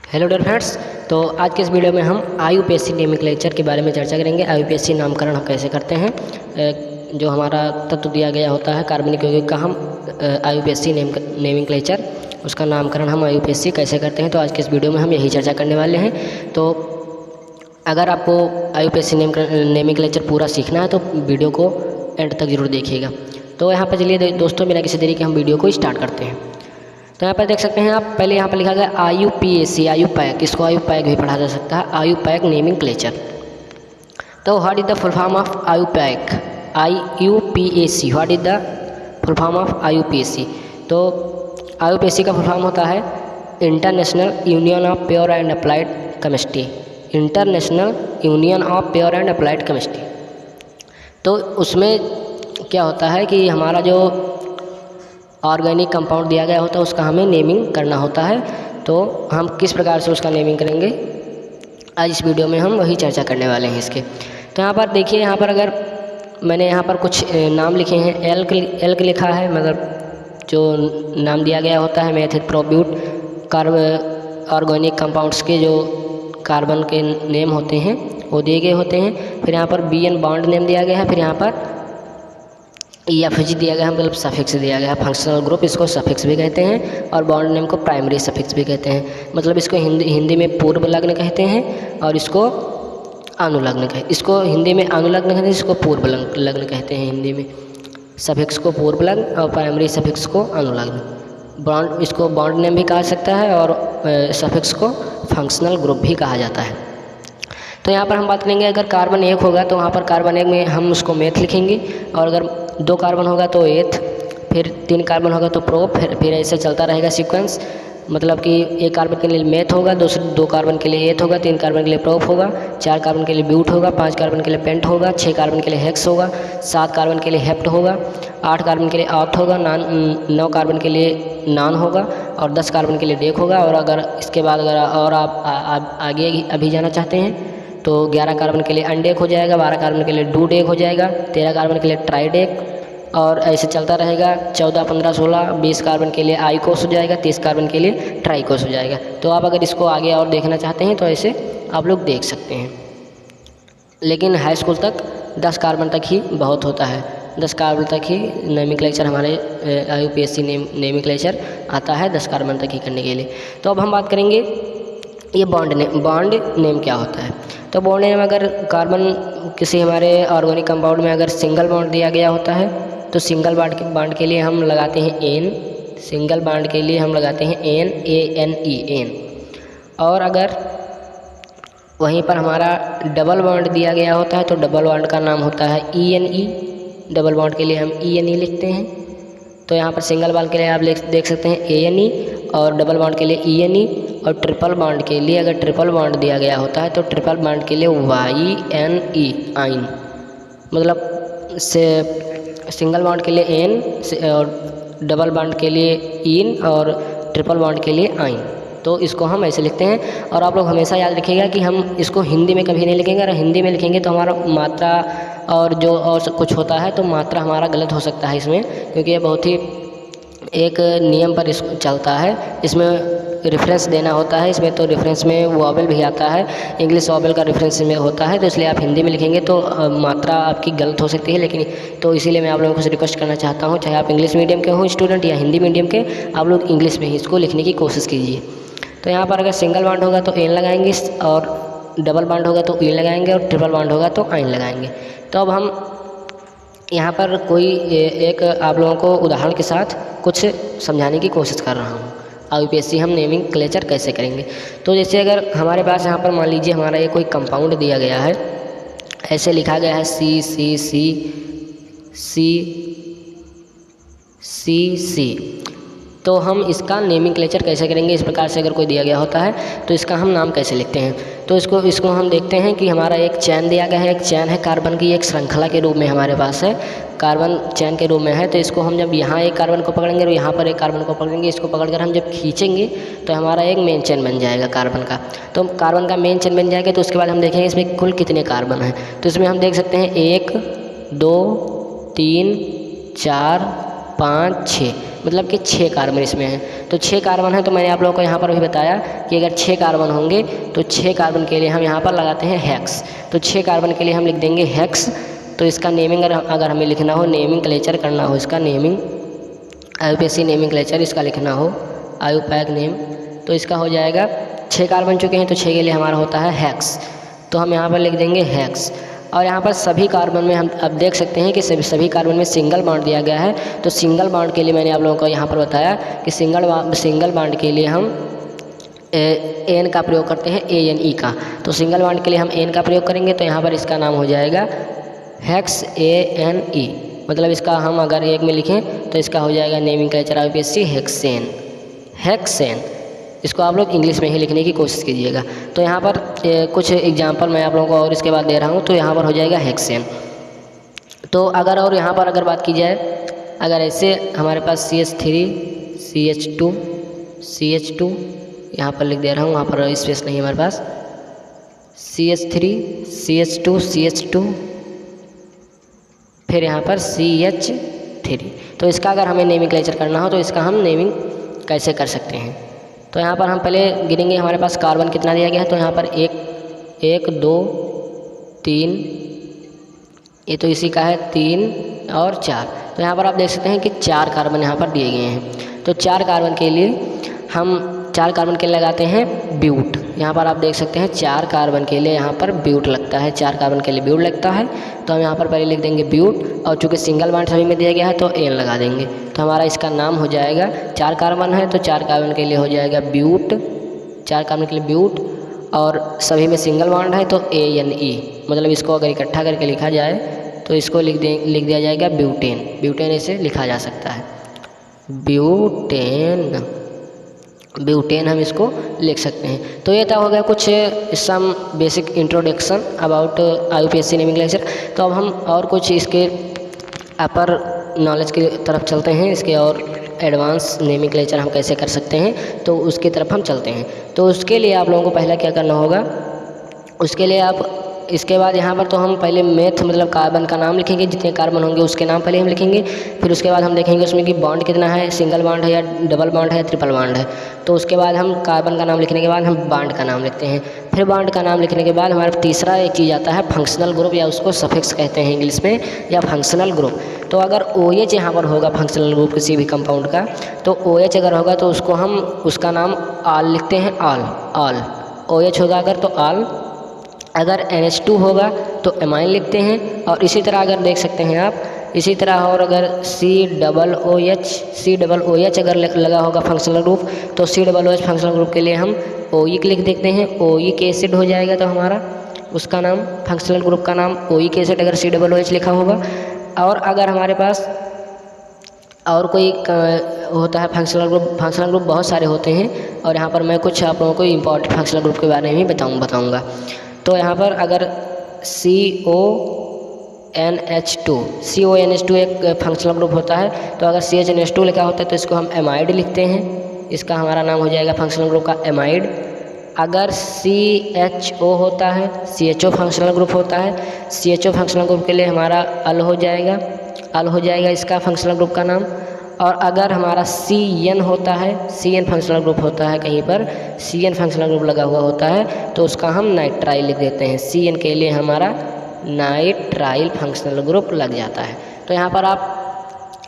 Hello dear friends. तो आज के इस वीडियो में हम आईयूपीएसी नोमेनक्लेचर के बारे में चर्चा करेंगे। आईयूपीएसी नामकरण हम कैसे करते हैं, जो हमारा तत्व दिया गया होता है कार्बनिक यौगिक का, हम आईयूपीएसी नोमेनक्लेचर उसका नामकरण हम आईयूपीएसी कैसे करते हैं। तो आज के इस वीडियो में हम यही चर्चा करने वाले हैं। तो अगर आपको आईयूपीएसी नोमेनक्लेचर पूरा सीखना है तो वीडियो को एंड तक जरूर देखिएगा। तो यहाँ पर चलिए दोस्तों, बिना किसी देरी के हम वीडियो को स्टार्ट करते हैं। तो यहाँ पर देख सकते हैं आप, पहले यहाँ पर लिखा गया आईयूपीएसी, आईयूपैक, इसको आईयूपैक भी पढ़ा जा सकता है, आईयूपैक नोमेनक्लेचर। तो what is the full form of IUPAC, IUPAC, what is the full form of IUPAC. तो आईयूपीएसी का फुल फॉर्म होता है international union of pure and applied chemistry, international union of pure and applied chemistry. तो उसमें क्या होता है कि हमारा जो ऑर्गेनिक कंपाउंड दिया गया होता है उसका हमें नेमिंग करना होता है। तो हम किस प्रकार से उसका नेमिंग करेंगे, आज इस वीडियो में हम वही चर्चा करने वाले हैं इसके। तो यहाँ पर देखिए, यहाँ पर अगर मैंने यहाँ पर कुछ नाम लिखे हैं, एल्क लिखा है, मतलब जो नाम दिया गया होता है मेथिल प्रोब्यूट ऑर्गेनिक कंपाउंड्स के जो कार्बन के नेम होते हैं वो दिए गए होते हैं। फिर यहाँ पर BN बॉन्ड नेम दिया गया है, फिर यहाँ पर EFG दिया गया है, मतलब सफिक्स दिया गया है। फंक्शनल ग्रुप इसको सफिक्स भी कहते हैं और बॉन्ड नेम को प्राइमरी सफिक्स भी कहते हैं। मतलब इसको हिंदी में पूर्व लग्न कहते हैं और इसको अनुलग्न कहते हैं। इसको हिंदी में अनुलग्न कहते हैं, इसको पूर्व लग्न कहते हैं हिंदी में। सफिक्स को पूर्व लग्न और प्राइमरी सफिक्स को अनुलग्न। बॉन्ड, इसको बॉन्ड नेम भी कहा सकता है और सफिक्स को फंक्शनल ग्रुप भी कहा जाता है। तो यहाँ पर हम बात करेंगे, अगर कार्बन एक होगा तो वहाँ पर कार्बन एक में हम उसको मेथ लिखेंगे, और अगर 2 कार्बन होगा तो एथ, फिर 3 कार्बन होगा तो प्रोप, फिर ऐसे चलता रहेगा सीक्वेंस। मतलब कि 1 कार्बन के लिए मेथ होगा, 2 कार्बन के लिए एथ होगा, 3 कार्बन के लिए प्रोप होगा, 4 कार्बन के लिए ब्यूट होगा, 5 कार्बन के लिए पेंट होगा, 6 कार्बन के लिए हेक्स होगा, 7 कार्बन के लिए हेप्ट होगा, 8 कार्बन के लिए ऑक्ट होगा, 9 कार्बन के लिए नान होगा और 10 कार्बन के लिए डेक होगा। और अगर इसके बाद अगर और आप आगे अभी जाना चाहते हैं तो 11 कार्बन के लिए अनडेक हो जाएगा, 12 कार्बन के लिए डू डेक हो जाएगा, 13 कार्बन के लिए ट्राइडेक, और ऐसे चलता रहेगा। 14, 15, 16, 20 कार्बन के लिए आईकोस हो जाएगा, 30 कार्बन के लिए ट्राइकोस हो जाएगा। तो आप अगर इसको आगे और देखना चाहते हैं तो ऐसे आप लोग देख सकते हैं। लेकिन हाई स्कूल तक 10 कार्बन तक ही बहुत होता है, 10 कार्बन तक ही नोमेनक्लेचर हमारे आईयूपीएसी नोमेनक्लेचर आता है 10 कार्बन तक ही करने के लिए। तो अब हम बात करेंगे ये बॉन्ड नेम क्या होता है। तो बॉन्ड नेम, अगर कार्बन किसी हमारे ऑर्गेनिक कंपाउंड में अगर सिंगल बॉन्ड दिया गया होता है तो सिंगल बॉन्ड के लिए हम लगाते हैं एन, सिंगल बॉन्ड के लिए हम लगाते हैं एन, ANE, एन। और अगर वहीं पर हमारा डबल बॉन्ड दिया गया होता है तो डबल बॉन्ड का नाम होता है ENE, डबल बॉन्ड के लिए हम ENE लिखते हैं। तो यहाँ पर सिंगल बॉन्ड के लिए आप देख सकते हैं ANE और डबल बॉन्ड के लिए ENE, और ट्रिपल बॉन्ड के लिए अगर ट्रिपल बॉन्ड दिया गया होता है तो ट्रिपल बॉन्ड के लिए YNE, आइन। मतलब से सिंगल बॉन्ड के लिए एन और डबल बॉन्ड के लिए इन और ट्रिपल बॉन्ड के लिए आइन। तो इसको हम ऐसे लिखते हैं। और आप लोग हमेशा याद रखिएगा कि हम इसको हिंदी में कभी नहीं लिखेंगे, अगर हिंदी में लिखेंगे तो हमारा मात्रा और जो और कुछ होता है तो मात्रा हमारा गलत हो सकता है इसमें, क्योंकि ये बहुत ही एक नियम पर चलता है। इसमें रेफरेंस देना होता है, इसमें तो रेफरेंस में वॉवेल भी आता है, इंग्लिश वॉवेल का रेफरेंस में होता है, तो इसलिए आप हिंदी में लिखेंगे तो मात्रा आपकी गलत हो सकती है। लेकिन तो इसीलिए मैं आप लोगों को रिक्वेस्ट करना चाहता हूँ, चाहे आप इंग्लिश मीडियम के हो स्टूडेंट या हिंदी मीडियम के, आप लोग इंग्लिश में ही इसको लिखने की कोशिश कीजिए। तो यहाँ पर अगर सिंगल बॉन्ड होगा तो एन लगाएंगे, और डबल बॉन्ड होगा तो ई लगाएंगे, और ट्रिपल बॉन्ड होगा तो आइन लगाएंगे। तो अब हम यहाँ पर कोई एक आप लोगों को उदाहरण के साथ कुछ समझाने की कोशिश कर रहा हूँ, आईयूपीएसी हम नोमेनक्लेचर कैसे करेंगे। तो जैसे अगर हमारे पास यहाँ पर मान लीजिए हमारा ये कोई कंपाउंड दिया गया है, ऐसे लिखा गया है CCC, तो हम इसका नोमेनक्लेचर कैसे करेंगे। इस प्रकार से अगर कोई दिया गया होता है तो इसका हम नाम कैसे लिखते हैं। तो इसको हम देखते हैं कि हमारा एक चैन दिया गया है, एक चैन है कार्बन की, एक श्रृंखला के रूप में हमारे पास है, कार्बन चैन के रूप में है। तो इसको हम जब यहाँ एक कार्बन को पकड़ेंगे और यहाँ पर एक कार्बन को पकड़ेंगे, इसको पकड़कर हम जब खींचेंगे तो हमारा एक मेन चैन बन जाएगा कार्बन का। तो कार्बन का मेन चैन बन जाएगा तो उसके बाद हम देखेंगे इसमें कुल कितने कार्बन हैं। तो इसमें हम देख सकते हैं 1, 2, 3, 4, 5, 6, मतलब कि 6 कार्बन इसमें है। तो 6 कार्बन है, तो मैंने आप लोगों को यहाँ पर भी बताया कि अगर 6 कार्बन होंगे तो 6 कार्बन के लिए हम यहाँ पर लगाते हैं हेक्स। तो 6 कार्बन के लिए हम लिख देंगे हेक्स। तो इसका नेमिंग अगर हमें लिखना हो, नेमिंग क्लेचर करना हो, इसका नेमिंग IUPAC नेमिंग क्लेचर इसका लिखना हो, IUPAC नेम, तो इसका हो जाएगा 6 कार्बन चुके हैं तो 6 के लिए हमारा होता है हेक्स। तो हम यहाँ पर लिख देंगे हेक्स। और यहाँ पर सभी कार्बन में हम अब देख सकते हैं कि सभी कार्बन में सिंगल बॉन्ड दिया गया है। तो सिंगल बॉन्ड के लिए मैंने आप लोगों को यहाँ पर बताया कि सिंगल बॉन्ड के लिए हम एन का प्रयोग करते हैं, ANE का। तो सिंगल बॉन्ड के लिए हम एन का प्रयोग करेंगे, तो यहाँ पर इसका नाम हो जाएगा हेक्स ANE। मतलब इसका हम अगर एक में लिखें तो इसका हो जाएगा nomenclature IUPAC hexane. Hexane इसको आप लोग इंग्लिश में ही लिखने की कोशिश कीजिएगा। तो यहाँ पर कुछ एग्जांपल मैं आप लोगों को और इसके बाद दे रहा हूँ। तो यहाँ पर हो जाएगा हेक्सेन। तो अगर और यहाँ पर अगर बात की जाए, अगर ऐसे हमारे पास CH3 CH2 CH2 यहाँ पर लिख दे रहा हूँ, वहाँ पर स्पेस नहीं है हमारे पास, CH3 CH2 CH2 फिर यहाँ पर CH3। तो इसका अगर हमें नेमिंग क्लेचर करना हो तो इसका हम नेमिंग कैसे कर सकते हैं। तो यहाँ पर हम पहले गिनेंगे हमारे पास कार्बन कितना दिया गया है। तो यहाँ पर 1 2 3, ये तो इसी का है 3 और 4। तो यहाँ पर आप देख सकते हैं कि 4 कार्बन यहाँ पर दिए गए हैं। तो 4 कार्बन के लिए हम 4 कार्बन के लिए लगाते हैं ब्यूट। यहाँ पर आप देख सकते हैं 4 कार्बन के लिए यहाँ पर ब्यूट लगता है, 4 कार्बन के लिए ब्यूट लगता है। तो हम यहाँ पर पहले लिख देंगे ब्यूट, और चूँकि सिंगल बॉन्ड सभी में दिया गया है तो एन लगा देंगे। तो हमारा इसका नाम हो जाएगा, 4 कार्बन है तो 4 कार्बन के लिए हो जाएगा ब्यूट, 4 कार्बन के लिए ब्यूट, और सभी में सिंगल बॉन्ड है तो ANE। मतलब इसको अगर इकट्ठा करके लिखा जाए तो इसको लिख दिया जाएगा ब्यूटेन। ब्यूटेन ऐसे लिखा जा सकता है, ब्यूटेन हम इसको लिख सकते हैं। तो ये तो हो गया कुछ some basic introduction about IUPAC nomenclature. तो अब हम और कुछ इसके अपर नॉलेज की तरफ चलते हैं, इसके और एडवांस नेमिंग क्लेचर हम कैसे कर सकते हैं तो उसकी तरफ हम चलते हैं। तो उसके लिए आप लोगों को पहला क्या करना होगा, उसके लिए आप इसके बाद यहाँ पर तो हम पहले मेथ मतलब कार्बन का नाम लिखेंगे, जितने कार्बन होंगे उसके नाम पहले हम लिखेंगे। फिर उसके बाद हम देखेंगे उसमें कि बॉन्ड कितना है, सिंगल बॉन्ड है या डबल बॉन्ड है या ट्रिपल बॉन्ड है। तो उसके बाद हम कार्बन का नाम लिखने के बाद हम बॉन्ड का नाम लिखते हैं। फिर बॉन्ड का नाम लिखने के बाद हमारा तीसरा एक चीज़ आता है फंक्शनल ग्रुप, या उसको सफिक्स कहते हैं इंग्लिश में, या फंक्शनल ग्रुप। तो अगर OH यहाँ पर होगा फंक्शनल ग्रुप किसी भी कंपाउंड का, तो OH अगर होगा तो उसको हम उसका नाम आल लिखते हैं, आल OH होगा अगर तो आल। अगर NH2 होगा तो एमाइन लिखते हैं। और इसी तरह अगर देख सकते हैं आप, इसी तरह और अगर COOH अगर लगा होगा फंक्शनल ग्रुप, तो COOH फंक्शनल ग्रुप के लिए हम OE लिख देते हैं, OE एसिड हो जाएगा। तो हमारा उसका नाम फंक्शनल ग्रुप का नाम OE एसिड अगर COOH लिखा होगा। और अगर हमारे पास और कोई होता है फंक्शनल ग्रुप बहुत सारे होते हैं, और यहाँ पर मैं कुछ आप लोगों को इम्पॉर्टेंट फंक्शनल ग्रुप के बारे में ही बताऊँगा। तो यहाँ पर अगर CONH2 एक फंक्शनल ग्रुप होता है। तो अगर CHNH2 लिखा होता है तो इसको हम एमाइड लिखते हैं, इसका हमारा नाम हो जाएगा फंक्शनल ग्रुप का एमाइड। अगर CHO होता है, CHO फंक्शनल ग्रुप होता है, CHO फंक्शनल ग्रुप के लिए हमारा अल हो जाएगा इसका फंक्शनल ग्रुप का नाम। और अगर हमारा CN होता है, CN फंक्शनल ग्रुप होता है, कहीं पर CN फंक्शनल ग्रुप लगा हुआ होता है तो उसका हम नाइट्राइल लिख देते हैं। CN के लिए हमारा नाइट्राइल फंक्शनल ग्रुप लग जाता है। तो यहाँ पर आप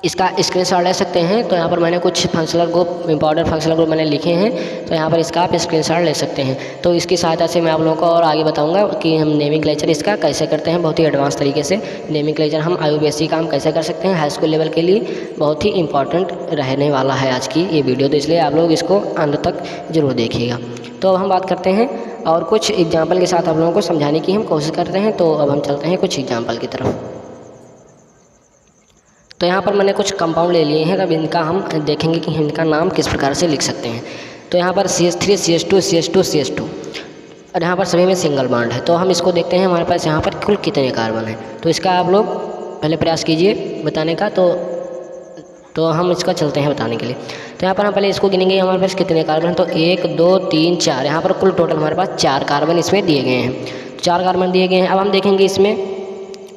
इसका स्क्रीनशॉट ले सकते हैं। तो यहाँ पर मैंने कुछ functional group, important functional group मैंने लिखे हैं, तो यहाँ पर इसका आप स्क्रीनशॉट ले सकते हैं। तो इसकी सहायता से मैं आप लोगों को और आगे बताऊंगा कि हम नेमिंग क्लेचर इसका कैसे करते हैं, बहुत ही एडवांस तरीके से नेमिंग क्लेचर हम IUPAC का हम कैसे कर सकते हैं। हाई स्कूल लेवल के लिए बहुत ही इंपॉर्टेंट रहने वाला है आज की ये वीडियो, तो इसलिए आप लोग इसको अंत तक जरूर देखिएगा। तो अब हम बात करते हैं और कुछ एग्जाम्पल के साथ आप लोगों को समझाने की हम कोशिश करते हैं। तो अब हम चलते हैं कुछ एग्जाम्पल की तरफ। तो यहाँ पर मैंने कुछ कंपाउंड ले लिए हैं, अब इनका हम देखेंगे कि इनका नाम किस प्रकार से लिख सकते हैं। तो यहाँ पर CH3 CH2 CH2 CH2, और यहाँ पर सभी में सिंगल बॉन्ड है। तो हम इसको देखते हैं हमारे पास यहाँ पर कुल कितने कार्बन हैं। तो इसका आप लोग पहले प्रयास कीजिए बताने का। तो हम इसका चलते हैं बताने के लिए। तो यहाँ पर हम पहले इसको गिनेंगे हमारे पास कितने कार्बन हैं। तो 1 2 3 4, यहाँ पर कुल टोटल हमारे पास 4 कार्बन इसमें दिए गए हैं, 4 कार्बन दिए गए हैं। अब हम देखेंगे इसमें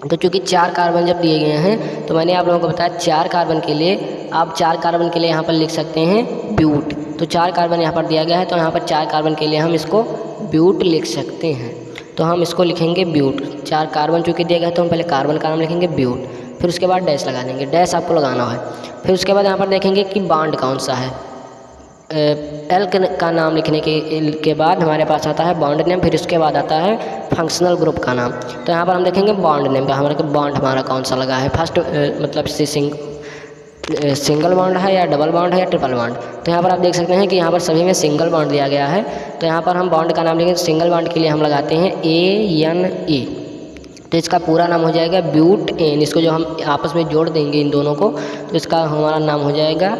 तो चूँकि 4 कार्बन जब दिए गए हैं तो मैंने आप लोगों को बताया 4 कार्बन के लिए आप 4 कार्बन के लिए यहाँ पर लिख सकते हैं ब्यूट। तो 4 कार्बन यहाँ पर दिया गया है तो यहाँ पर 4 कार्बन के लिए हम इसको ब्यूट लिख सकते हैं। तो हम इसको लिखेंगे ब्यूट। 4 कार्बन चूँकि दिया गया है तो हम पहले कार्बन का नाम लिखेंगे ब्यूट, फिर उसके बाद डैश लगा देंगे, डैश आपको लगाना है। फिर उसके बाद यहाँ पर देखेंगे कि बॉन्ड कौन सा है। एल का नाम लिखने के बाद हमारे पास आता है बॉन्ड नेम, फिर उसके बाद आता है फंक्शनल ग्रुप का नाम। तो यहाँ पर हम देखेंगे बॉन्ड नेम का हमारे बॉन्ड हमारा कौन सा लगा है। फर्स्ट मतलब सिंगल बॉन्ड है या डबल बॉन्ड है या ट्रिपल बॉन्ड। तो यहाँ पर आप देख सकते हैं कि यहाँ पर सभी में सिंगल बॉन्ड दिया गया है। तो यहाँ पर हम बॉन्ड का नाम लिखेंगे, सिंगल बॉन्ड के लिए हम लगाते हैं ANE। तो इसका पूरा नाम हो जाएगा ब्यूटेन। इसको जो हम आपस में जोड़ देंगे इन दोनों को तो इसका हमारा नाम हो जाएगा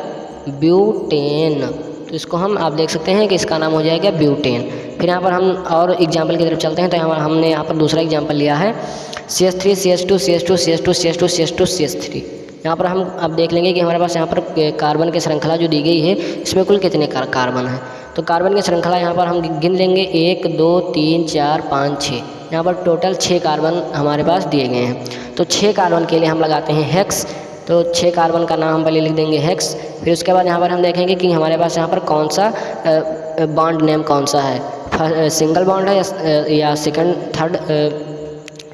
ब्यूटेन। तो इसको हम आप देख सकते हैं कि इसका नाम हो जाएगा ब्यूटेन। फिर यहाँ पर हम और एग्जाम्पल की तरफ चलते हैं। तो हमने यहाँ पर दूसरा एग्जाम्पल लिया है CH3 CH2 CH2 CH2 CH2 CH2 CH3। यहाँ पर हम अब देख लेंगे कि हमारे पास यहाँ पर कार्बन की श्रृंखला जो दी गई है इसमें कुल कितने कार्बन हैं। तो कार्बन की श्रृंखला यहाँ पर हम गिन लेंगे 1 2 3 4 5 6। यहाँ पर टोटल 6 कार्बन हमारे पास दिए गए हैं। तो 6 कार्बन के लिए हम लगाते हैं हेक्स। तो 6 कार्बन का नाम हम पहले लिख देंगे हेक्स। फिर उसके बाद यहाँ पर हम देखेंगे कि हमारे पास यहाँ पर कौन सा बॉन्ड नेम कौन सा है, सिंगल बॉन्ड है या सेकंड थर्ड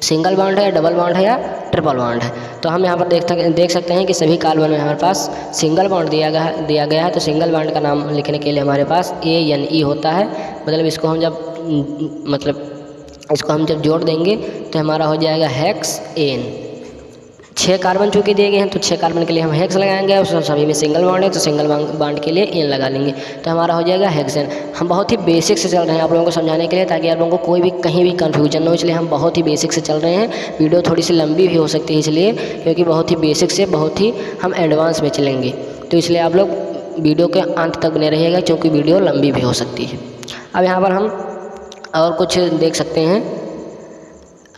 सिंगल बॉन्ड है या डबल बॉन्ड है या ट्रिपल बॉन्ड है। तो हम यहाँ पर देख सकते हैं कि सभी कार्बन में हमारे पास सिंगल बॉन्ड दिया गया है। तो सिंगल बॉन्ड का नाम लिखने के लिए हमारे पास ANE होता है। मतलब इसको हम जब जोड़ देंगे तो हमारा हो जाएगा हेक्सेन। 6 कार्बन चूँकि दिए गए हैं तो 6 कार्बन के लिए हम हेक्स लगाएंगे और सभी में सिंगल बॉन्ड है तो सिंगल बॉन्ड के लिए एन लगा लेंगे। तो हमारा हो जाएगा हेक्सेन। हम बहुत ही बेसिक से चल रहे हैं आप लोगों को समझाने के लिए ताकि आप लोगों को कोई भी कहीं भी कन्फ्यूजन ना हो, इसलिए हम बहुत ही बेसिक से चल रहे हैं। वीडियो थोड़ी सी लंबी भी हो सकती है इसलिए, क्योंकि बहुत ही बेसिक से बहुत ही हम एडवांस में चलेंगे। तो इसलिए आप लोग वीडियो के अंत तक बने रहिएगा क्योंकि वीडियो लंबी भी हो सकती है। अब यहाँ पर हम और कुछ देख सकते हैं।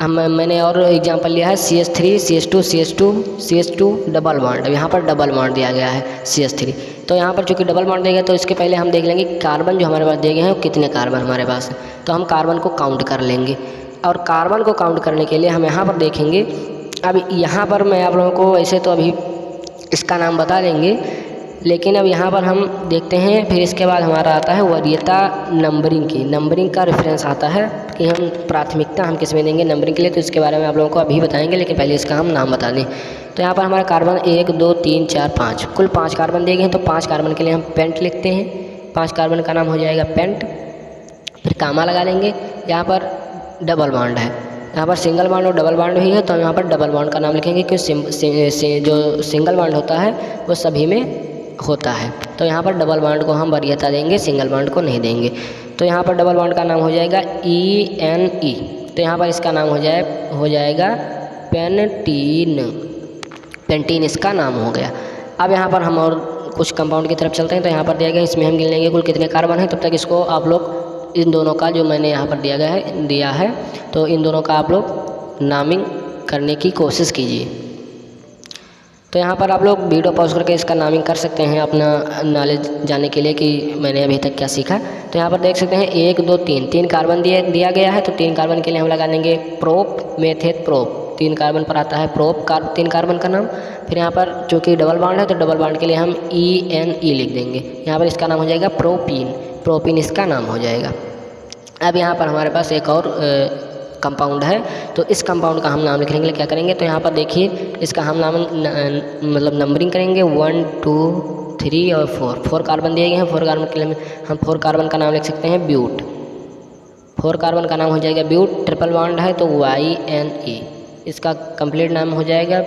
मैंने और एग्जांपल लिया है CH3 CH2 CH2 CH2 double bond. यहाँ पर डबल बॉन्ड दिया गया है CH3। तो यहाँ पर चूँकि डबल बॉन्ड दिया गया तो इसके पहले हम देख लेंगे कार्बन जो हमारे पास दिए गए हैं वो कितने कार्बन हमारे पास है। तो हम कार्बन को काउंट कर लेंगे और कार्बन को काउंट करने के लिए हम यहाँ पर देखेंगे। अब यहाँ पर मैं आप लोगों को ऐसे तो अभी इसका नाम बता देंगे, लेकिन अब यहाँ पर हम देखते हैं। फिर इसके बाद हमारा आता है वरीयता नंबरिंग का रेफरेंस आता है कि हम प्राथमिकता हम किस में देंगे नंबरिंग के लिए। तो इसके बारे में आप लोगों को अभी बताएंगे, लेकिन पहले इसका हम नाम बता दें। तो यहाँ पर हमारा कार्बन 1 2 3 4 5 कुल 5 कार्बन दिए गए हैं। तो 5 कार्बन के लिए हम पेंट लिखते हैं। 5 कार्बन का नाम हो जाएगा पेंट। फिर कामा लगा देंगे। यहाँ पर डबल बॉन्ड है, यहाँ पर सिंगल बॉन्ड और डबल बॉन्ड भी है तो हम यहाँ पर डबल बॉन्ड का नाम लिखेंगे क्योंकि जो सिंगल बॉन्ड होता है वो सभी में होता है। तो यहाँ पर डबल बॉन्ड को हम वरीयता देंगे, सिंगल बॉन्ड को नहीं देंगे। तो यहाँ पर डबल बॉन्ड का नाम हो जाएगा ENE। तो यहाँ पर इसका नाम हो जाएगा पेंटीन इसका नाम हो गया। अब यहाँ पर हम और कुछ कंपाउंड की तरफ चलते हैं। तो यहाँ पर दिया गया इसमें हम गिन लेंगे कुल कितने कार्बन हैं। तब तक इसको आप लोग इन दोनों का जो मैंने यहाँ पर दिया है तो इन दोनों का आप लोग नामिंग करने की कोशिश कीजिए। तो यहाँ पर आप लोग वीडियो पॉज करके इसका नामिंग कर सकते हैं अपना नॉलेज जानने के लिए कि मैंने अभी तक क्या सीखा। तो यहाँ पर देख सकते हैं 1 2 3 कार्बन दिया गया है। तो 3 कार्बन के लिए हम लगा लेंगे प्रोप मेथेट प्रोप। 3 कार्बन पर आता है प्रोप 3 कार्बन का नाम। फिर यहाँ पर चूँकि डबल बॉन्ड है तो डबल बॉन्ड के लिए हम ENE लिख देंगे। यहाँ पर इसका नाम हो जाएगा प्रोपीन इसका नाम हो जाएगा। अब यहाँ पर हमारे पास एक और कंपाउंड है तो इस कंपाउंड का हम नाम लिखने के लिए क्या करेंगे। तो यहाँ पर देखिए इसका हम नंबरिंग करेंगे 1 2 3 और 4 कार्बन दिए गए हैं। 4 कार्बन के लिए हम 4 कार्बन का नाम लिख सकते हैं ब्यूट। 4 कार्बन का नाम हो जाएगा ब्यूट। ट्रिपल बॉन्ड है तो YNE। इसका कंप्लीट नाम हो जाएगा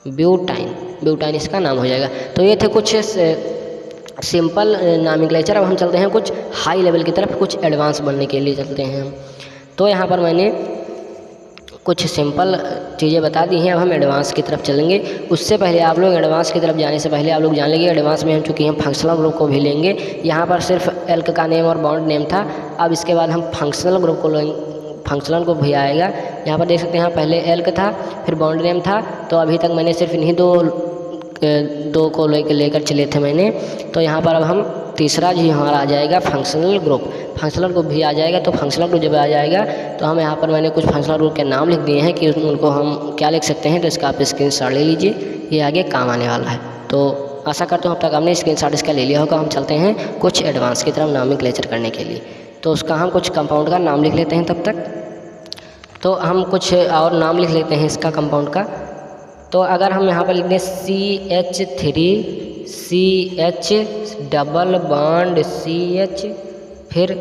ब्यूटाइन इसका नाम हो जाएगा। तो ये थे कुछ सिंपल नॉमेनक्लेचर। अब हम चलते हैं कुछ हाई लेवल की तरफ, कुछ एडवांस बनने के लिए चलते हैं हम। तो यहाँ पर मैंने कुछ सिंपल चीज़ें बता दी हैं। अब हम एडवांस की तरफ चलेंगे। उससे पहले आप लोग एडवांस की तरफ जाने से पहले आप लोग जान लेंगे एडवांस में हम चूँकि हम फंक्शनल ग्रुप को भी लेंगे। यहाँ पर सिर्फ एल्क का नेम और बॉन्ड नेम था। अब इसके बाद हम फंक्शनल ग्रुप भी आएगा। यहाँ पर देख सकते हैं पहले एल्क था फिर बॉन्ड नेम था। तो अभी तक मैंने सिर्फ इन्हीं दो को लेकर चले थे मैंने। तो यहाँ पर अब हम तीसरा जी हमारा आ जाएगा फंक्शनल ग्रुप। फंक्शनल ग्रुप भी आ जाएगा। तो फंक्शनल ग्रुप जब आ जाएगा तो हम यहाँ पर मैंने कुछ फंक्शनल ग्रुप के नाम लिख दिए हैं कि उनको हम क्या लिख सकते हैं। तो इसका आप स्क्रीनशॉट ले लीजिए, ये आगे काम आने वाला है। तो आशा करता हूँ अब तक आपने स्क्रीनशॉट इसका ले लिया होगा। हम चलते हैं कुछ एडवांस की तरफ नॉमेनक्लेचर करने के लिए। तो उसका हम कुछ कंपाउंड का नाम लिख लेते हैं तब तक। तो हम कुछ और नाम लिख लेते हैं इसका कंपाउंड का। तो अगर हम यहाँ पर लिख दें CH3CH डबल बॉन्ड CH फिर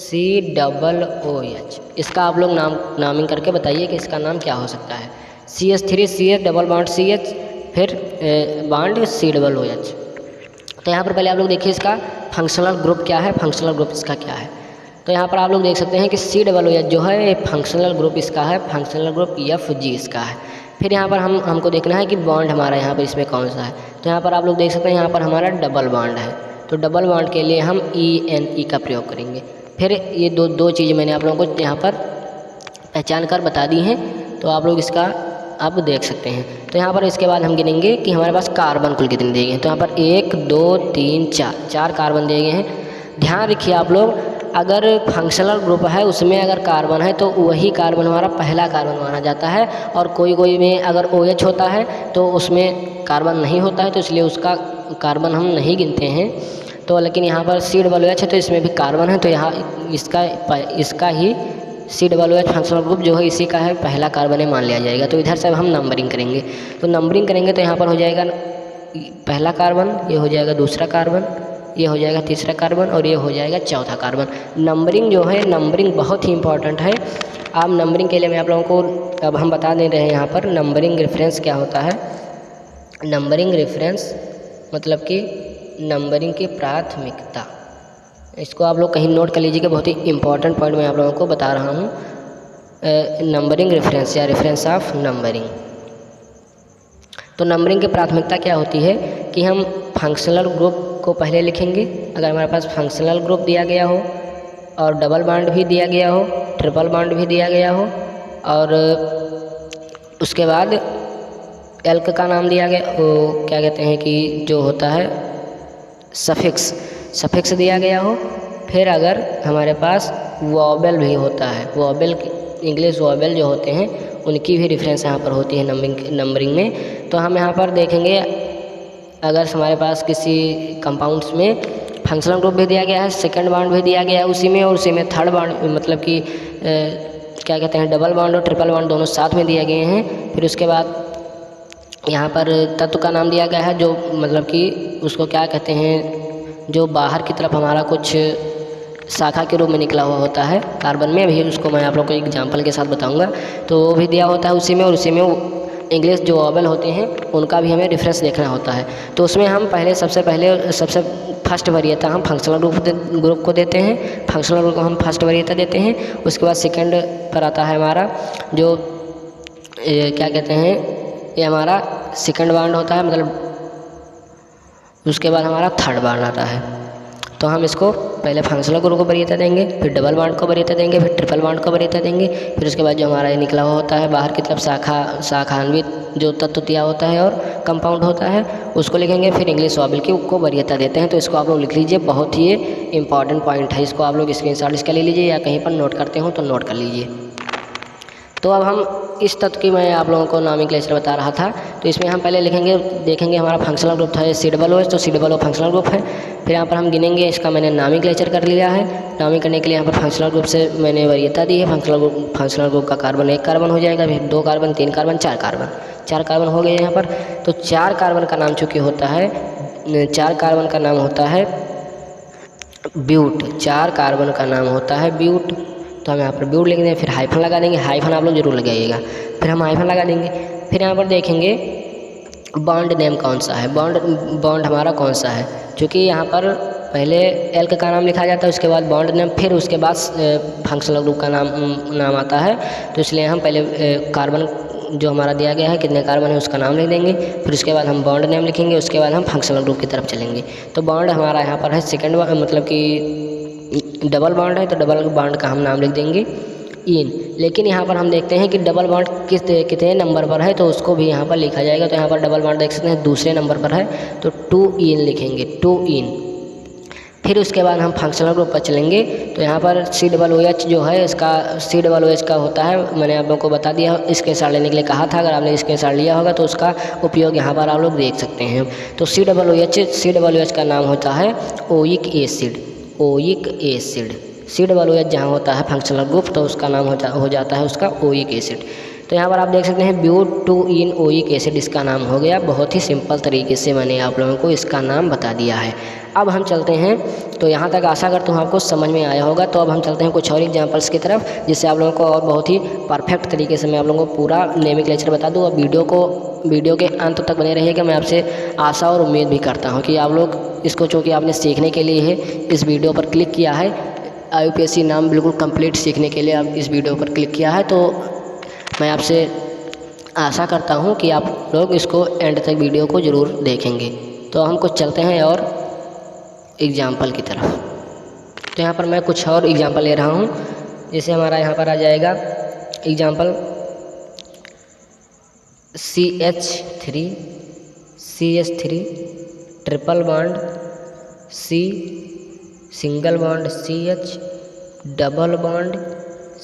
COOH, इसका आप लोग नामिंग करके बताइए कि इसका नाम क्या हो सकता है। CH3CH डबल बॉन्ड CH फिर बॉन्ड COOH। तो यहाँ पर पहले आप लोग देखिए इसका फंक्शनल ग्रुप क्या है, फंक्शनल ग्रुप इसका क्या है। तो यहाँ पर आप लोग देख सकते हैं कि COOH जो है फंक्शनल ग्रुप इसका है, फंक्शनल ग्रुप FG इसका है। फिर यहाँ पर हमको देखना है कि बॉन्ड हमारा यहाँ पर इसमें कौन सा है। तो यहाँ पर आप लोग देख सकते हैं यहाँ पर हमारा डबल बॉन्ड है। तो डबल बॉन्ड के लिए हम ENE का प्रयोग करेंगे। फिर ये दो चीज़ मैंने आप लोगों को यहाँ पर पहचान कर बता दी हैं। तो आप लोग इसका अब देख सकते हैं। तो यहाँ पर इसके बाद हम गिनेंगे कि हमारे पास कार्बन कुल कितने दिए गए हैं। तो यहाँ पर 1 2 3 4 कार्बन दिए गए हैं। ध्यान रखिए आप लोग, अगर फंक्शनल ग्रुप है उसमें अगर कार्बन है तो वही कार्बन हमारा पहला कार्बन माना जाता है। और कोई में अगर OH होता है तो उसमें कार्बन नहीं होता है, तो इसलिए उसका कार्बन हम नहीं गिनते हैं। तो लेकिन यहाँ पर COOH है तो इसमें भी कार्बन है, तो यहाँ इसका ही COOH फंक्शनल ग्रुप जो है इसी का है पहला कार्बन है मान लिया जाएगा। तो इधर से हम नंबरिंग करेंगे। तो नंबरिंग करेंगे तो यहाँ पर हो जाएगा पहला कार्बन, ये हो जाएगा दूसरा कार्बन, ये हो जाएगा तीसरा कार्बन और ये हो जाएगा चौथा कार्बन। नंबरिंग जो है, नंबरिंग बहुत ही इंपॉर्टेंट है। आप नंबरिंग के लिए मैं आप लोगों को अब हम बता दे रहे हैं यहाँ पर नंबरिंग रेफरेंस क्या होता है। नंबरिंग रेफरेंस मतलब कि नंबरिंग की प्राथमिकता, इसको आप लोग कहीं नोट कर लीजिएगा। बहुत ही इंपॉर्टेंट पॉइंट मैं आप लोगों को बता रहा हूँ। नंबरिंग रेफरेंस या रेफरेंस ऑफ नंबरिंग। तो नंबरिंग की प्राथमिकता क्या होती है कि हम फंक्शनल ग्रुप को पहले लिखेंगे। अगर हमारे पास फंक्शनल ग्रुप दिया गया हो और डबल बॉन्ड भी दिया गया हो, ट्रिपल बॉन्ड भी दिया गया हो और उसके बाद एल्क का नाम दिया गया, वो क्या कहते हैं कि जो होता है सफिक्स दिया गया हो। फिर अगर हमारे पास वॉबल भी होता है, वॉबल इंग्लिश वॉबल जो होते हैं उनकी भी रेफरेंस यहाँ पर होती है नंबरिंग में। तो हम यहाँ पर देखेंगे अगर हमारे पास किसी कंपाउंड्स में फंक्शनल ग्रुप भी दिया गया है, सेकंड बॉन्ड भी दिया गया है उसी में, और उसी में थर्ड बॉन्ड मतलब कि क्या कहते हैं डबल बॉन्ड और ट्रिपल बॉन्ड दोनों साथ में दिए गए हैं। फिर उसके बाद यहाँ पर तत्व का नाम दिया गया है जो मतलब कि उसको क्या कहते हैं, जो बाहर की तरफ हमारा कुछ शाखा के रूप में निकला हुआ होता है। कार्बन में भी उसको मैं आप लोग को एग्जाम्पल के साथ बताऊंगा। तो वो भी दिया होता है उसी में, और उसी में इंग्लिश जो वॉबल होते हैं उनका भी हमें रेफरेंस देखना होता है। तो उसमें हम सबसे फर्स्ट वरीयता हम फंक्शनल ग्रुप को देते हैं। फंक्शनल ग्रुप को हम फर्स्ट वरीयता देते हैं। उसके बाद सेकंड पर आता है हमारा जो क्या कहते हैं, ये हमारा सेकंड बॉन्ड होता है, मतलब उसके बाद हमारा थर्ड बॉन्ड आता है। तो हम इसको पहले फंक्शनल ग्रुप को वरीयता देंगे, फिर डबल बॉन्ड को वरीयता देंगे, फिर ट्रिपल बॉन्ड को वरीयता देंगे। फिर उसके बाद जो हमारा ये निकला हुआ होता है बाहर की तरफ शाखान्वित जो तत्व दिया होता है और कंपाउंड होता है उसको लिखेंगे। फिर इंग्लिश वॉबल की को वरीयता देते हैं। तो इसको आप लोग लिख लीजिए, बहुत ही इंपॉर्टेंट पॉइंट है। इसको आप लोग स्क्रीनशॉट इसका ले लीजिए या कहीं पर नोट करते हो तो नोट कर लीजिए। तो अब हम इस तत्व की मैं आप लोगों को नॉमेनक्लेचर बता रहा था। तो इसमें हम पहले देखेंगे हमारा फंक्शनल ग्रुप था COOH, तो COOH फंक्शनल ग्रुप है। फिर यहाँ पर हम गिनेंगे, इसका मैंने नॉमेनक्लेचर कर लिया है। नॉमिंग करने के लिए यहाँ पर फंक्शनल ग्रुप से मैंने वरीयता दी है। फंक्शनल ग्रुप का कार्बन 1 कार्बन हो जाएगा, फिर 2 कार्बन 3 कार्बन 4 कार्बन हो गए यहाँ पर। तो 4 कार्बन का नाम चूँकि होता है, 4 कार्बन का नाम होता है ब्यूट। 4 कार्बन का नाम होता है ब्यूट। तो हम यहाँ पर ब्यूट लिख देंगे, फिर हाइफन लगा देंगे। हाइफन आप लोग जरूर लगाइएगा, फिर हम हाइफन लगा देंगे। फिर यहाँ पर देखेंगे बॉन्ड नेम कौन सा है, बॉन्ड हमारा कौन सा है। क्योंकि यहाँ पर पहले एल्क का नाम लिखा जाता है, उसके बाद बॉन्ड नेम, फिर उसके बाद फंक्शनल ग्रुप का नाम आता है। तो इसलिए हम पहले कार्बन जो हमारा दिया गया है कितने कार्बन है उसका नाम लिख देंगे। फिर उसके बाद हम बॉन्ड नेम लिखेंगे, उसके बाद हम फंक्शनल ग्रुप की तरफ चलेंगे। तो बॉन्ड हमारा यहाँ पर है सेकंड, मतलब कि डबल बॉन्ड है, तो डबल बॉन्ड का हम नाम लिख देंगे इन। लेकिन यहाँ पर हम देखते हैं कि डबल बॉन्ड कितने नंबर पर है, तो उसको भी यहाँ पर लिखा जाएगा। तो यहाँ पर डबल बॉन्ड देख सकते हैं दूसरे नंबर पर है, तो 2 इन लिखेंगे, 2 इन। फिर उसके बाद हम फंक्शनल ग्रुप पर चलेंगे। तो यहाँ पर COOH जो है इसका COOH का होता है, मैंने आप लोगों को बता दिया, स्क्रीनशॉट लेने के लिए कहा था। अगर आपने स्क्रीनशॉट लिया होगा तो उसका उपयोग यहाँ पर आप लोग देख सकते हैं। तो COOH का नाम होता है ओइक एसिड। COOH जहाँ होता है फंक्शनल ग्रुप तो उसका नाम हो जाता है उसका ओइक एसिड। तो यहाँ पर आप देख सकते हैं ब्यूट-2-इन ओइक एसिड इसका नाम हो गया। बहुत ही सिंपल तरीके से मैंने आप लोगों को इसका नाम बता दिया है। अब हम चलते हैं, तो यहाँ तक आशा करता हूँ आपको समझ में आया होगा। तो अब हम चलते हैं कुछ और एग्जांपल्स की तरफ, जिससे आप लोगों को और बहुत ही परफेक्ट तरीके से मैं आप लोगों को पूरा नोमेनक्लेचर बता दूँ। और वीडियो के अंत तक बने रहिएगा। मैं आपसे आशा और उम्मीद भी करता हूँ कि आप लोग इसको, चूँकि आपने सीखने के लिए है इस वीडियो पर क्लिक किया है, IUPAC नाम बिल्कुल कंप्लीट सीखने के लिए आप इस वीडियो पर क्लिक किया है, तो मैं आपसे आशा करता हूँ कि आप लोग इसको एंड तक वीडियो को ज़रूर देखेंगे। तो हम कुछ चलते हैं और एग्जाम्पल की तरफ। तो यहाँ पर मैं कुछ और एग्जाम्पल ले रहा हूँ। जैसे हमारा यहाँ पर आ जाएगा example CH3 triple bond C, single bond CH, double bond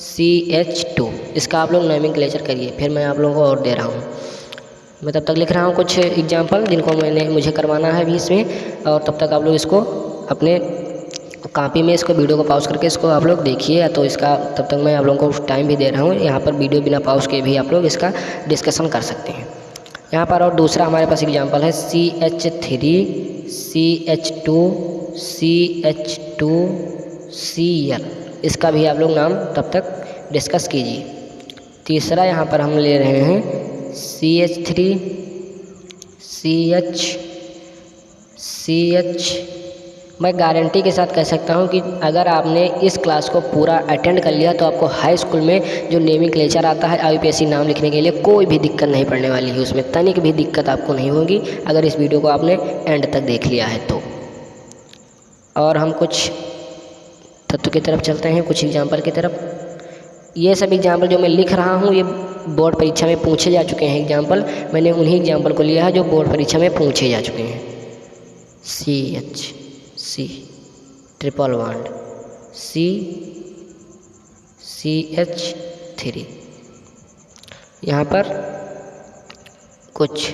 CH2। इसका आप लोग नोमेनक्लेचर करिए, फिर मैं आप लोगों को और दे रहा हूँ। मैं तब तक लिख रहा हूँ कुछ एग्जाम्पल जिनको मुझे करवाना है भी इसमें, और तब तक आप लोग इसको अपने कॉपी में इसको वीडियो को पॉज करके इसको आप लोग देखिए। तो इसका तब तक मैं आप लोगों को टाइम भी दे रहा हूँ। यहाँ पर वीडियो बिना पॉज के भी आप लोग इसका डिस्कशन कर सकते हैं। यहाँ पर और दूसरा हमारे पास एग्जाम्पल है CH3 CH2 CH2Cl। इसका भी आप लोग नाम तब तक डिस्कस कीजिए। तीसरा यहाँ पर हम ले रहे हैं CH3 CH। मैं गारंटी के साथ कह सकता हूँ कि अगर आपने इस क्लास को पूरा अटेंड कर लिया तो आपको हाई स्कूल में जो नोमेनक्लेचर आता है IUPAC नाम लिखने के लिए कोई भी दिक्कत नहीं पड़ने वाली है। उसमें तनिक भी दिक्कत आपको नहीं होगी अगर इस वीडियो को आपने एंड तक देख लिया है तो। और हम कुछ तत्व की तरफ चलते हैं, कुछ एग्जाम्पल की तरफ। ये सब एग्जाम्पल जो मैं लिख रहा हूँ ये बोर्ड परीक्षा में पूछे जा चुके हैं एग्जाम्पल। मैंने उन्हीं एग्जाम्पल को लिया है जो बोर्ड परीक्षा में पूछे जा चुके हैं। C triple bond CH3। यहाँ पर कुछ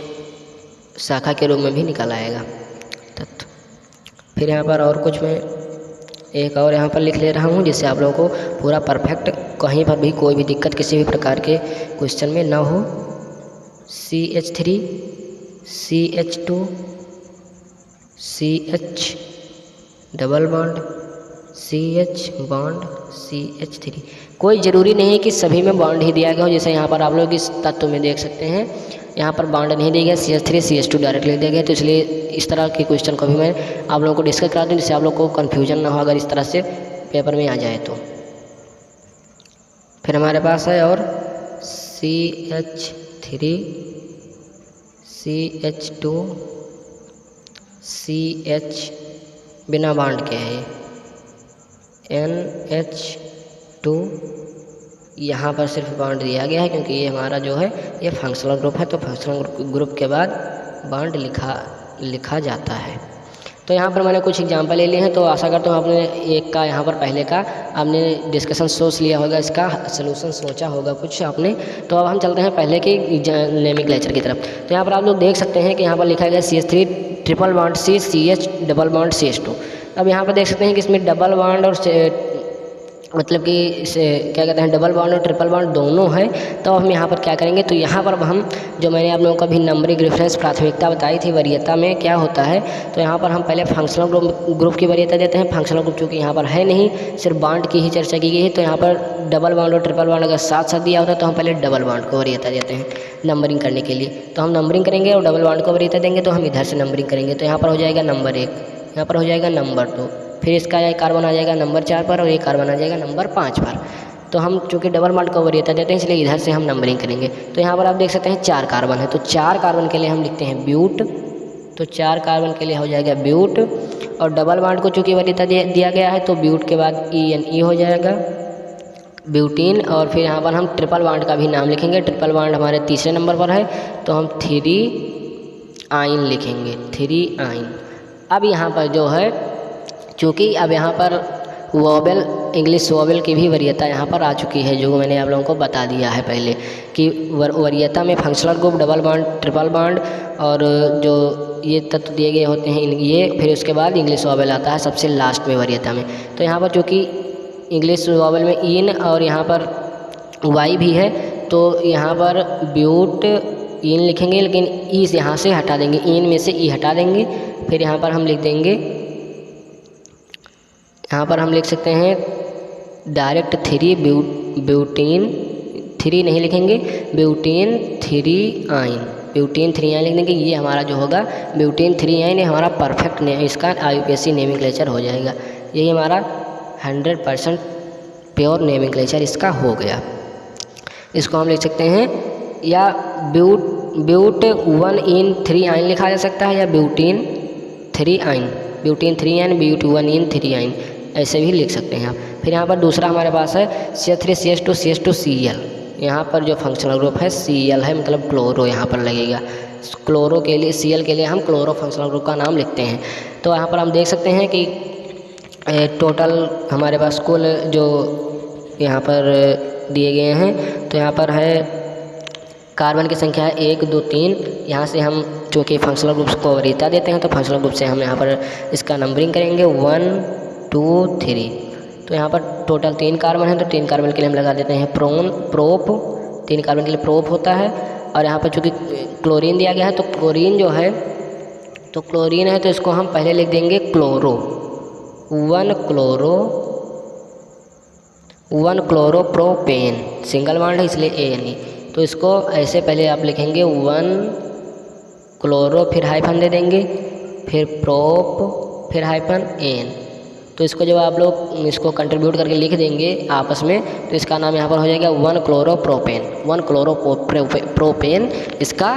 शाखा के रूप में भी निकल आएगा तत्व। फिर यहाँ पर और कुछ मैं एक और यहाँ पर लिख ले रहा हूँ जिससे आप लोगों को पूरा परफेक्ट, कहीं पर भी कोई भी दिक्कत किसी भी प्रकार के क्वेश्चन में ना हो। CH3 CH2 CH double bond CH bond CH3। कोई ज़रूरी नहीं है कि सभी में बॉन्ड ही दिया गया हो। जैसे यहाँ पर आप लोग इस तत्व में देख सकते हैं यहाँ पर बॉन्ड नहीं दिया गया, CH3 CH2 डायरेक्टली दिया गया। तो इसलिए इस तरह के क्वेश्चन को भी मैं आप लोगों को डिस्कस करा दूँ जिससे आप लोग को कन्फ्यूजन ना हो अगर इस तरह से पेपर में आ जाए तो। फिर हमारे पास है और CH3 CH2 CH बिना बॉन्ड के है NH2। यहाँ पर सिर्फ बॉन्ड दिया गया है क्योंकि ये हमारा जो है ये फंक्शनल ग्रुप है, तो फंक्शनल ग्रुप के बाद बॉन्ड लिखा जाता है। तो यहाँ पर मैंने कुछ एग्जांपल ले लिए हैं। तो आशा करता हूँ आपने एक का यहाँ पर पहले का आपने डिस्कशन सोच लिया होगा, इसका सलूशन सोचा होगा कुछ आपने। तो अब हम चलते हैं पहले के नोमेनक्लेचर की तरफ। तो यहाँ पर आप लोग देख सकते हैं कि यहाँ पर लिखा गया CH3 triple bond C CH double bond CH2। अब यहाँ पर देख सकते हैं कि इसमें डबल बॉन्ड और मतलब कि इसे क्या कहते हैं, डबल बॉन्ड और ट्रिपल बॉन्ड दोनों है। तो हम यहाँ पर क्या करेंगे, तो यहाँ पर हम जो मैंने आप लोगों को अभी नंबरिंग रेफरेंस प्राथमिकता बताई थी वरीयता में क्या होता है, तो यहाँ पर हम पहले फंक्शनल ग्रुप की वरीयता देते हैं। फंक्शनल ग्रुप चूँकि यहाँ पर है नहीं, सिर्फ बॉन्ड की ही चर्चा की गई है, तो यहाँ पर डबल बॉन्ड और ट्रिपल बॉन्ड अगर साथ साथ दिया होता है तो हम पहले डबल बॉन्ड को वरीयता देते हैं नंबरिंग करने के लिए। तो हम नंबरिंग करेंगे और डबल बॉन्ड को वरीयता देंगे, तो हम इधर से नंबरिंग करेंगे। तो यहाँ पर हो जाएगा नंबर 1, यहाँ पर हो जाएगा नंबर 2, फिर इसका एक कार्बन आ जाएगा नंबर 4 पर और एक कार्बन आ जाएगा नंबर 5 पर। तो हम चूँकि डबल बॉन्ड को वरीयता देते हैं इसलिए इधर से हम नंबरिंग करेंगे। तो यहाँ पर आप देख सकते हैं 4 कार्बन है, तो 4 कार्बन के लिए हम लिखते हैं ब्यूट। तो 4 कार्बन के लिए हो जाएगा ब्यूट, और डबल बॉन्ड को चूँकि वरीयता दिया गया है तो ब्यूट के बाद ENE हो जाएगा ब्यूटीन। और फिर यहाँ पर हम ट्रिपल बॉन्ड का भी नाम लिखेंगे। ट्रिपल बॉन्ड हमारे तीसरे नंबर पर है तो हम 3 आइन लिखेंगे, 3 आइन। अब यहाँ पर जो है चूँकि अब यहाँ पर वोवेल इंग्लिश वोवेल की भी वरीयता यहाँ पर आ चुकी है, जो मैंने आप लोगों को बता दिया है पहले कि वरीयता में functional group, double bond, triple bond और जो ये तत्व दिए गए होते हैं ये, फिर उसके बाद इंग्लिश वोवेल आता है सबसे लास्ट में वरीयता में। तो यहाँ पर चूँकि इंग्लिश वोवेल में इन और यहाँ पर वाई भी है, तो यहाँ पर ब्यूट इन लिखेंगे, लेकिन ई यहाँ से हटा देंगे, इन में से ई हटा देंगे। फिर यहाँ पर हम लिख देंगे, यहाँ पर हम लिख सकते हैं डायरेक्ट 3 ब्यूटीन, 3 नहीं लिखेंगे, ब्यूटीन 3 आइन, ब्यूटीन 3 आइन लिख देंगे। ये हमारा जो होगा ब्यूटीन 3 आइन, ये हमारा परफेक्ट नेम, इसका IUPAC नेमिंगक्लेचर हो जाएगा। यही हमारा 100% प्योर नेमिंगक्लेचर इसका हो गया। इसको हम लिख सकते हैं या ब्यूट 1 इन 3 आइन लिखा जा सकता है, या ब्यूटीन 3 आइन, ब्यूटीन 3 आइन, ब्यूट 1 इन 3 आइन, ऐसे भी लिख सकते हैं आप। फिर यहाँ पर दूसरा हमारे पास है CH3CH2CH2Cl। यहाँ पर जो फंक्शनल ग्रुप है Cl है, मतलब क्लोरो यहाँ पर लगेगा। क्लोरो के लिए, Cl के लिए हम क्लोरो फंक्शनल ग्रुप का नाम लिखते हैं। तो यहाँ पर हम देख सकते हैं कि टोटल हमारे पास कुल जो यहाँ पर दिए गए हैं, तो यहाँ पर है कार्बन की संख्या है 1 2 3। यहाँ से हम चूँकि फंक्शनल ग्रुप्स को वरीयता देते हैं, तो फंक्शनल ग्रुप से हम यहाँ पर इसका नंबरिंग करेंगे 1 2 3। तो यहाँ पर टोटल 3 कार्बन है, तो 3 कार्बन के लिए हम लगा देते हैं प्रोप, 3 कार्बन के लिए प्रोप होता है। और यहाँ पर चूँकि क्लोरीन दिया गया है, तो क्लोरीन जो है, तो क्लोरीन है तो इसको हम पहले लिख देंगे chloro, 1 chloro propane, single bond है इसलिए ANE। तो इसको ऐसे पहले आप लिखेंगे 1 क्लोरो, फिर हाइफन दे देंगे, फिर प्रोप, फिर हाइफन एन। तो इसको जब आप लोग इसको कंट्रीब्यूट करके लिख देंगे आपस में, तो इसका नाम यहाँ पर हो जाएगा 1 क्लोरो प्रोपेन, 1 क्लोरो प्रोपेन इसका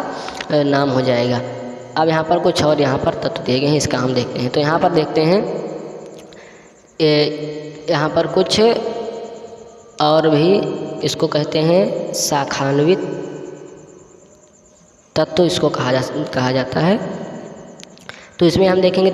नाम हो जाएगा। अब यहाँ पर कुछ और यहाँ पर तत्व दिए गए हैं, इसका हम देखते हैं। तो यहाँ पर देखते हैं, यहाँ पर कुछ और भी इसको कहते हैं शाखान्वित तत्व, इसको कहा जाता है। तो इसमें हम देखेंगे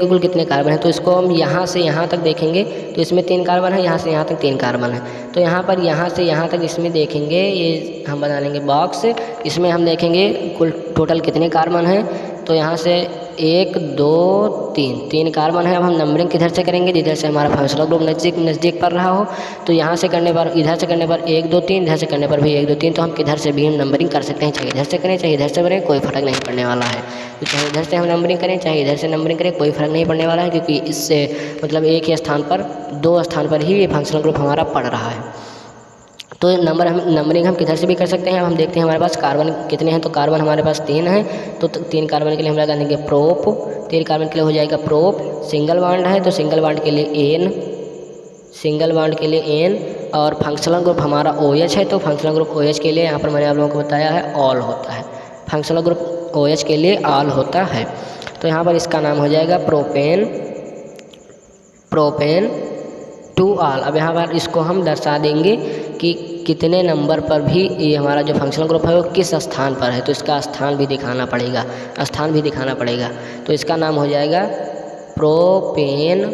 कुल कितने कार्बन हैं। तो इसको हम यहाँ से यहाँ तक देखेंगे, तो इसमें 3 कार्बन है, यहाँ से यहाँ तक 3 कार्बन है। तो यहाँ पर यहाँ से यहाँ तक इसमें देखेंगे, ये हम बना लेंगे बॉक्स, इसमें हम देखेंगे कुल टोटल कितने कार्बन हैं। तो यहाँ से 1 2 3 कार्बन है। अब हम नंबरिंग किधर से करेंगे, जिधर से हमारा फंक्शनल ग्रुप नज़दीक पड़ रहा हो। तो यहाँ से करने पर, इधर से करने पर 1 2 3, इधर से करने पर भी 1 2 3। तो हम किधर से भी हम नंबरिंग कर सकते हैं, चाहे इधर से करें चाहे इधर से करें, कोई फ़र्क नहीं पड़ने वाला है। तो चाहे इधर से हम नंबरिंग करें चाहे इधर से नंबरिंग करें, कोई फ़र्क नहीं पड़ने वाला है, क्योंकि इससे मतलब एक ही स्थान पर, 2 स्थान पर ही ये फंक्शनल ग्रुप हमारा पड़ रहा है। तो नंबरिंग हम किधर से भी कर सकते हैं। अब हम देखते हैं हमारे पास कार्बन कितने हैं। तो कार्बन हमारे पास 3 हैं, तो 3 कार्बन के लिए हम लगा देंगे प्रोप, 3 कार्बन के लिए हो जाएगा प्रोप। सिंगल बॉन्ड है तो सिंगल बॉन्ड के लिए एन, सिंगल बॉन्ड के लिए एन। और फंक्शनल ग्रुप हमारा OH है, तो फंक्शनल ग्रुप OH के लिए यहाँ पर मैंने आप लोगों को बताया है ऑल होता है, फंक्शनल ग्रुप OH के लिए ऑल होता है। तो यहाँ पर इसका नाम हो जाएगा प्रोपेन 2 ऑल। अब यहाँ पर इसको हम दर्शा देंगे कि कितने नंबर पर भी ये हमारा जो फंक्शनल ग्रुप है वो किस स्थान पर है। तो इसका स्थान भी दिखाना पड़ेगा, तो इसका नाम हो जाएगा प्रोपेन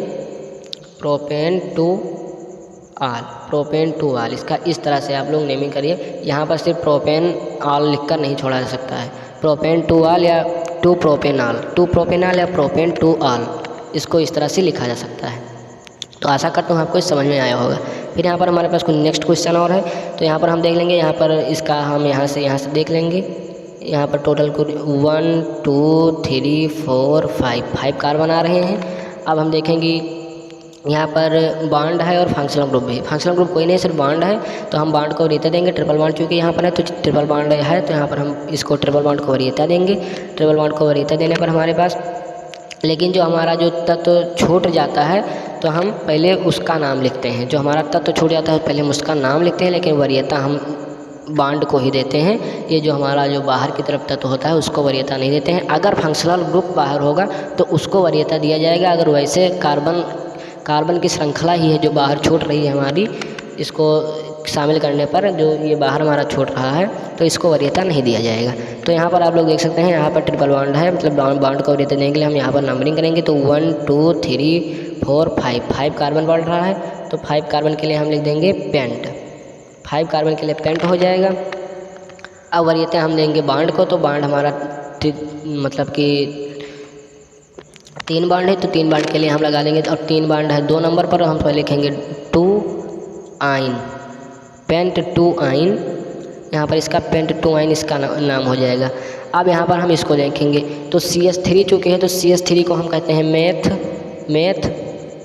2 ऑल। इसका इस तरह से आप लोग नेमिंग करिए। यहाँ पर सिर्फ प्रोपेन ऑल लिखकर नहीं छोड़ा जा सकता है, प्रोपेन 2 ऑल या 2 प्रोपेनॉल या प्रोपेन 2 ऑल, इसको इस तरह से लिखा जा सकता है। तो आशा करता हूँ आपको समझ में आया होगा। फिर यहाँ पर हमारे पास कुछ नेक्स्ट क्वेश्चन और है, तो यहाँ पर हम देख लेंगे। यहाँ पर इसका हम यहाँ से देख लेंगे। यहाँ पर टोटल कुल 1 2 3 4 5 कार्बन आ रहे हैं। अब हम देखेंगे यहाँ पर बॉन्ड है और फंक्शनल ग्रुप भी। फंक्शनल ग्रुप कोई नहीं, सिर्फ बॉन्ड है, तो हम बॉन्ड को वरीयता देंगे। ट्रिपल बॉन्ड चूँकि यहाँ पर है तो ट्रिपल बॉन्ड है, तो यहाँ पर हम इसको ट्रिपल बॉन्ड को वरीयता देंगे। ट्रिपल बॉन्ड को वरीयता देने पर हमारे पास, लेकिन जो हमारा जो तत्व छूट जाता है तो हम पहले उसका नाम लिखते हैं। जो हमारा तत्व छूट जाता है पहले हम उसका नाम लिखते हैं, लेकिन वरीयता हम बॉन्ड को ही देते हैं। ये जो हमारा जो बाहर की तरफ तत्व होता है उसको वरीयता नहीं देते हैं। अगर फंक्शनल ग्रुप बाहर होगा तो उसको वरीयता दिया जाएगा। अगर वैसे कार्बन की श्रृंखला ही है जो बाहर छूट रही है हमारी, इसको शामिल करने पर जो ये बाहर हमारा छोड़ रहा है तो इसको वरीयता नहीं दिया जाएगा। तो यहाँ पर आप लोग देख सकते हैं, यहाँ पर ट्रिपल बॉन्ड है, मतलब बॉन्ड को वरीयता देने के लिए हम यहाँ पर नंबरिंग करेंगे। तो 1 2 3 4 5 कार्बन बढ़ रहा है, तो 5 कार्बन के लिए हम लिख देंगे पेंट, 5 कार्बन के लिए पेंट हो जाएगा। अब वरीयता हम देंगे बॉन्ड को, तो बॉन्ड हमारा मतलब कि 3 बॉन्ड है, तो 3 बॉन्ड के लिए हम लगा देंगे। और 3 बॉन्ड है 2 नंबर पर, हम पहले लिखेंगे 2 आइन, पेंट 2 आइन, यहाँ पर इसका पेंट 2 आइन इसका नाम हो जाएगा। अब यहाँ पर हम इसको देखेंगे, तो CH3 चुके हैं, तो CH3 को हम कहते हैं मेथ,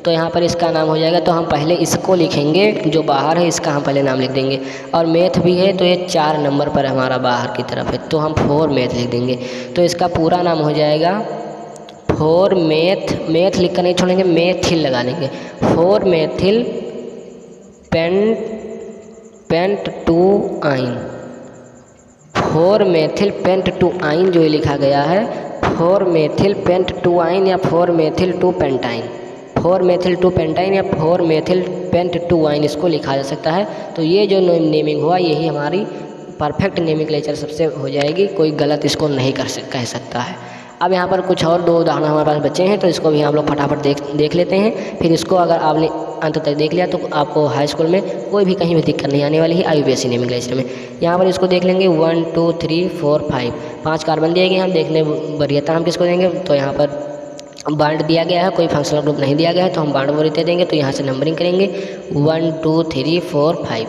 तो यहाँ पर इसका नाम हो जाएगा। तो हम पहले इसको लिखेंगे, जो बाहर है इसका हम पहले नाम लिख देंगे। और मेथ भी है, तो ये 4 नंबर पर हमारा बाहर की तरफ है, तो हम 4 मेथ लिख देंगे। तो इसका पूरा नाम हो जाएगा 4 मेथ लिख कर नहीं छोड़ेंगे, मेथिल लगा देंगे, 4 मेथिल पेंट 2 आइन, 4 मेथिल पेंट 2 आइन जो ये लिखा गया है, 4 मेथिल पेंट 2 आइन या 4 मेथिल 2 पेंटाइन, 4 मेथिल 2 पेंटाइन या 4 मेथिल पेंट 2 आइन इसको लिखा जा सकता है। तो ये जो नेमिंग हुआ यही हमारी परफेक्ट नेमिक्लेचर सबसे हो जाएगी, कोई गलत इसको नहीं कह सकता है। अब यहाँ पर कुछ और 2 उदाहरण हमारे पास बचे हैं, तो इसको भी हम लोग फटाफट देख लेते हैं। फिर इसको अगर आपने अंत तक देख लिया तो आपको हाई स्कूल में कोई भी कहीं भी दिक्कत नहीं आने वाली है IUPAC नेमिक्लेचर में। यहाँ पर इसको देख लेंगे 1 2 3 4 5 कार्बन दिए गए, हम देखने वरीयता हम किसको देंगे, तो यहाँ पर बॉन्ड दिया गया है, कोई फंक्शनल ग्रुप नहीं दिया गया है, तो हम बॉन्ड वरीयता देंगे। तो यहाँ से नंबरिंग करेंगे 1 2 3 4 5,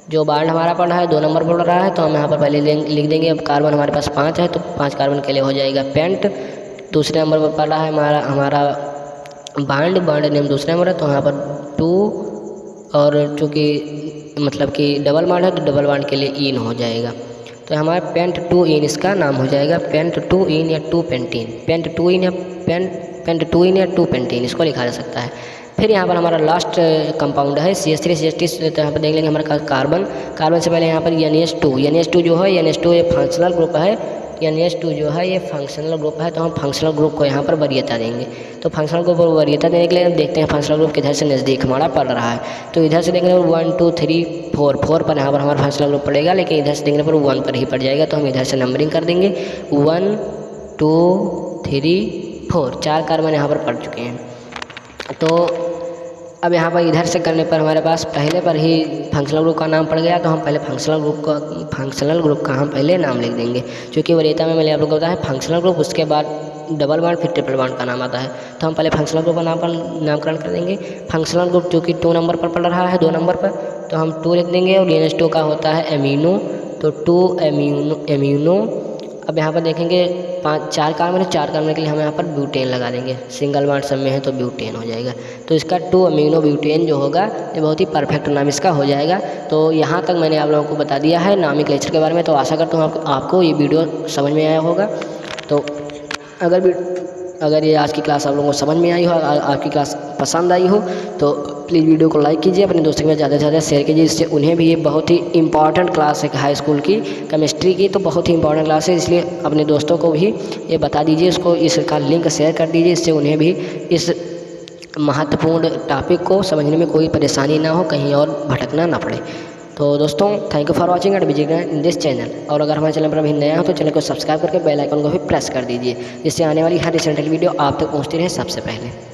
जो बॉन्ड हमारा पड़ रहा है 2 नंबर पड़ रहा है, तो हम यहाँ पर पहले लिख देंगे। अब कार्बन हमारे पास 5 है, तो 5 कार्बन के लिए हो जाएगा पेंट। दूसरे नंबर पर पड़ रहा है हमारा बॉन्ड नेम दूसरे नंबर है, तो यहाँ पर 2, और चूँकि मतलब कि डबल बॉन्ड है तो डबल बॉन्ड के लिए इन हो जाएगा। तो हमारा पेंट 2 इन इसका नाम हो जाएगा, पेंट 2 इन या 2 पेंटीन, पेंट 2 इन या पेंट 2 इन या 2 पेंटीन इसको लिखा जा सकता है। फिर यहाँ पर हमारा लास्ट कंपाउंड है CH3 तो यहाँ पर देख लेंगे हमारा कार्बन से पहले यहाँ पर NH2 जो है, NH2 ये फंक्शनल ग्रुप है, NH2 जो है ये फंक्शनल ग्रुप है, तो हम फंक्शनल ग्रुप को यहाँ पर वरीयता देंगे। तो फंक्शनल ग्रुप को वरीयता देने के लिए देखते हैं फंक्शनल ग्रुप किधर से नज़दीक हमारा पड़ रहा है। तो इधर से देखने पर 1 2 3 4 पर यहाँ पर हमारा फंक्शनल ग्रुप पड़ेगा, लेकिन इधर से देखने पर 1 पर ही पड़ जाएगा, तो हम इधर से नंबरिंग कर देंगे 1 2 3 4, 4 कार्बन यहाँ पर पड़ चुके हैं। तो अब यहाँ पर इधर से करने पर हमारे पास पहले पर ही फंक्शनल ग्रुप का नाम पड़ गया, तो हम पहले फंक्शनल ग्रुप का हम पहले नाम लिख देंगे, क्योंकि वरीयता में मैंने आप लोग को बताया फंक्शनल ग्रुप, उसके बाद डबल बॉन्ड फिर ट्रिपल बॉन्ड का नाम आता है। तो हम पहले फंक्शनल ग्रुप का नामकरण कर देंगे। फंक्शनल ग्रुप जो कि 2 नंबर पर पड़ रहा है, 2 नंबर पर, तो हम 2 लिख देंगे। और NH2 का होता है एमिनो, तो 2 एम्यूनो। अब यहाँ पर देखेंगे 4 कार्बन है, 4 कार्बन के लिए हम यहाँ पर ब्यूटेन लगा देंगे, सिंगल बॉन्ड सब में है तो ब्यूटेन हो जाएगा। तो इसका 2 अमीनो ब्यूटेन जो होगा ये बहुत ही परफेक्ट नाम इसका हो जाएगा। तो यहाँ तक मैंने आप लोगों को बता दिया है नामिक्लेचर के बारे में। तो आशा करता हूँ आपको ये वीडियो समझ में आया होगा। तो अगर ये आज की क्लास आप लोगों को समझ में आई हो, आपकी क्लास पसंद आई हो, तो प्लीज़ वीडियो को लाइक कीजिए, अपने दोस्तों के ज़्यादा से ज़्यादा शेयर कीजिए, इससे उन्हें भी ये बहुत ही इंपॉर्टेंट क्लास है हाई स्कूल की केमिस्ट्री की, तो बहुत ही इंपॉर्टेंट क्लास है, इसलिए अपने दोस्तों को भी ये बता दीजिए, इसको इसका लिंक शेयर कर दीजिए, इससे उन्हें भी इस महत्वपूर्ण टॉपिक को समझने में कोई परेशानी ना हो, कहीं और भटकना ना पड़े। तो दोस्तों thank you for watching and visiting in this channel. और अगर हमारे चैनल पर अभी नया हो तो चैनल को सब्सक्राइब करके बेल आइकन को भी प्रेस कर दीजिए, जिससे आने वाली हर रिसेंट वीडियो आप तक पहुँचती रहे सबसे पहले।